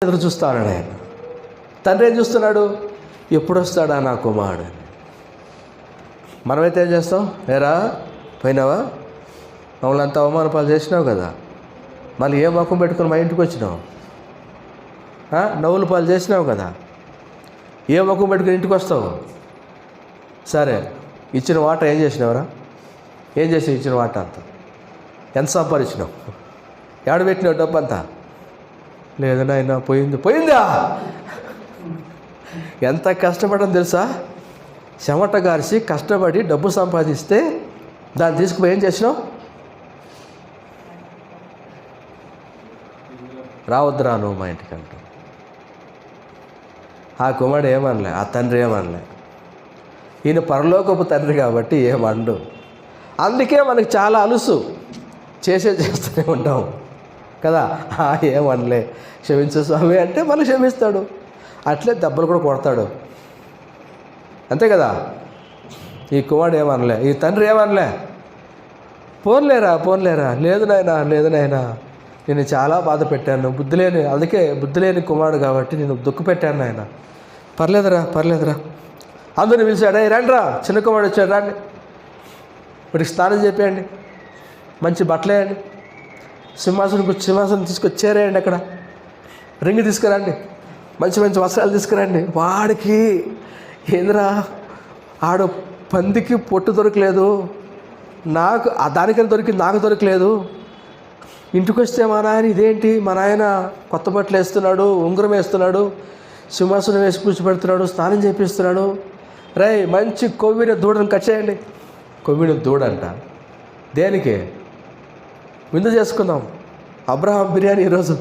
ఎదురు చూస్తాడు ఆయన. తండ్రి ఏం చూస్తున్నాడు? ఎప్పుడు వస్తాడా నా కుమారుడు. మనమైతే ఏం చేస్తాం? ఏరా పోయినావా, మమ్మల్ని అంత అవమానపాలు చేసినావు కదా, మళ్ళీ ఏ ముఖం పెట్టుకుని మా ఇంటికి వచ్చినావు? నవ్వుల పాలు చేసినావు కదా, ఏ ముఖం పెట్టుకుని ఇంటికి వస్తావు? సరే, ఇచ్చిన వాట ఏం చేసినావురా? ఏం చేసి ఇచ్చిన వాట అంతా ఎంత సంపాదించినావు? ఏడ పెట్టినావు డబ్బు అంతా? లేదా నాయన పోయిందా? ఎంత కష్టపడడం తెలుసా? చెమట గారిసి కష్టపడి డబ్బు సంపాదిస్తే దాన్ని తీసుకుపోయి ఏం చేసినావు? రావద్దురా నువ్వు మా ఇంటికి అంటావు. ఆ కుమారుడు ఏమనలే, ఆ తండ్రి ఏమనలే. ఈయన పరలోకపు తండ్రి కాబట్టి ఏమండు. అందుకే మనకి చాలా అలుసు, చేస్తూనే ఉంటాం కదా. ఏమనలే, క్షమించు స్వామి అంటే మళ్ళీ క్షమిస్తాడు. అట్లే దెబ్బలు కూడా కొడతాడు, అంతే కదా. ఈ కుమారుడు ఏమనలే, ఈ తండ్రి ఏమనలే. పోన్లేరా, లేదు నాయనా నేను చాలా బాధ పెట్టాను, అందుకే బుద్ధి లేని కుమారుడు కాబట్టి నేను దుఃఖ పెట్టాను నాయన. పర్లేదురా అందరిని పిలిచాడు. రండిరా, చిన్న కుమారుడు వచ్చాడు, రండి, వాడికి స్నానం చెప్పేయండి, మంచి బట్టలు వేయండి, సింహాసనం తీసుకొచ్చేరేయండి, అక్కడ రింగ్ తీసుకురండి, మంచి వస్త్రాలు తీసుకురండి. వాడికి ఏందిరా, ఆడు పందికి పొట్టు దొరకలేదు, నాకు దానికని దొరికింది, నాకు దొరకలేదు. ఇంటికి వస్తే మా నాయన ఇదేంటి, మా నాయన కొత్త బట్టలు వేస్తున్నాడు, ఉంగరం వేస్తున్నాడు, సింహాసనం వేసి కూర్చోబెడుతున్నాడు, స్నానం చేపిస్తున్నాడు. మంచి కొవ్విన దూడను కచ్చేయండి. కొవ్విన దూడంట దేనికి? విందు చేసుకుందాం, అబ్రహాం బిర్యానీ ఈరోజు.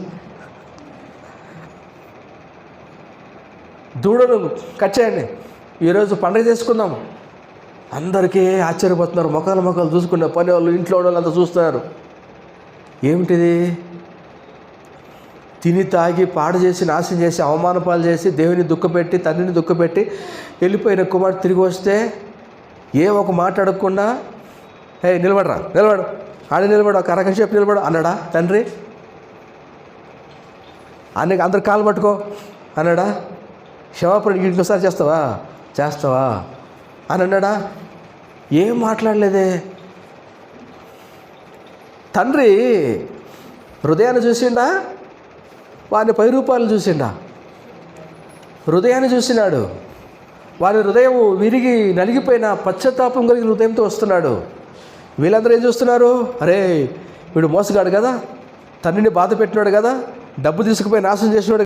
దూడను కచ్చేయండి, ఈరోజు పండుగ చేసుకుందాం. అందరికీ ఆశ్చర్యపోతున్నారు, మొక్కలు చూసుకున్న పని వాళ్ళు, ఇంట్లో వాళ్ళు అంతా చూస్తున్నారు. ఏమిటిది? తిని తాగి పాడు చేసి, నాశనం చేసి, అవమానపాలు చేసి, దేవుని దుఃఖపెట్టి, తండ్రిని దుఃఖపెట్టి వెళ్ళిపోయిన కుమారుడు తిరిగి వస్తే ఒక మాట అడగకుండా నిలబడు, ఒక అరగంట సేపు నిలబడు అన్నాడా తండ్రి? అందరు కాలు పట్టుకో అన్నాడా? క్షమాపణ ఇంకోసారి చేస్తావా అని అన్నాడా? ఏం మాట్లాడలేదే. తండ్రి హృదయాన్ని చూసిండా, వాని 10 రూపాయలు చూసిండా? హృదయాన్ని చూసినాడు. వాని హృదయం విరిగి నలిగిపోయిన పశ్చాత్తాపం కలిగిన హృదయంతో వస్తున్నాడు. వీళ్ళందరూ ఏం చూస్తున్నారు? వీడు మోసగాడు కదా, తండ్రిని బాధ పెట్టినాడు కదా, డబ్బు తీసుకుపోయి నాశనం చేసినాడు